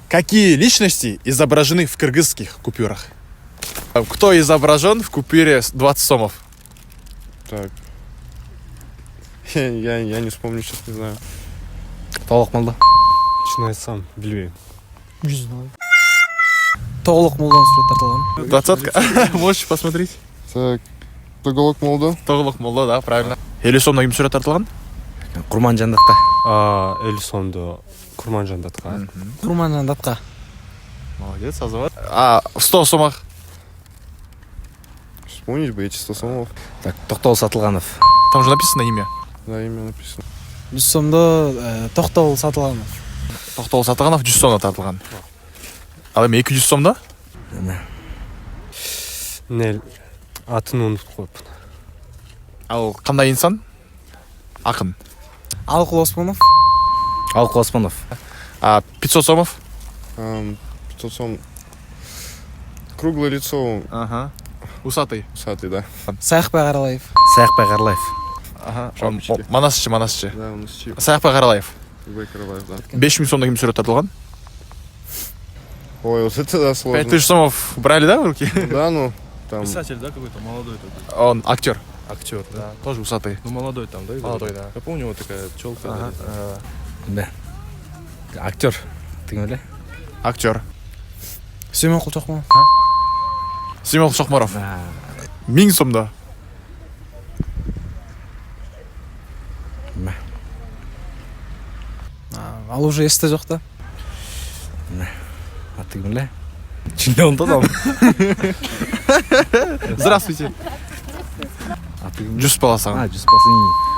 Какие личности изображены в кыргызских купюрах? Кто изображен в купюре 20 сомов? Так. Я не вспомню, сейчас не знаю. Толық молда. Честно айтсам, білмеймін. 100 знаю. Толық молдан сурет тартылған. Двадцатка. Можешь посмотреть. Так. Тоголок молда. Тоғылық молда, да, правильно. Елу сомна ким сурет тартылған? Құрман жандатқа. Элисонды Курманжандатқа. Құрманжан датқа. Молодец, Азамат. 100 сомах? Вспомнить бы эти 100 сомов. Так, Тоқтол Сатылғанов. Там же написано имя. Да, имя написано. 100 сомды тоқтол сатылған. Тоқтол Сатығанов 100 сомна тартылған. Ал эми 200 сомда? Не, атын ұмытып қойыппын. Ал қандай инсан? Ақын. Алқыл Оспанов. Алқы Оспанов. 500 сомов? 500 сом. Круглое лицо, Ага. Усатый. усатый, да. Сайықбай Қаралаев. Саяқбай Қарлаев. Ага. Шапочки. Манасчы. Да, он из Чип. Саяқбай Қаралаев. Карабаев, да. 5000 сомна ким сурет тартылған? Ой, вот это да, сложно. 5000 сомов брали, да, в руки? Да, ну, там... Писатель, да, какой-то молодой такой. Он актер. Актер, да. Тоже усатый. Ну, молодой там, да? играл? Молодой, да. Я помню, вот такая челка. Да. Актер. Тігін біле? Актер. Сүймен Құлчоқманов. Семен Шохмаров. 1000 сомда. Ал уже есте жоқ та. Тігін біле? Чинде онда да. Здравствуйте. Тігін біле? 100 бала саған. 100 басын.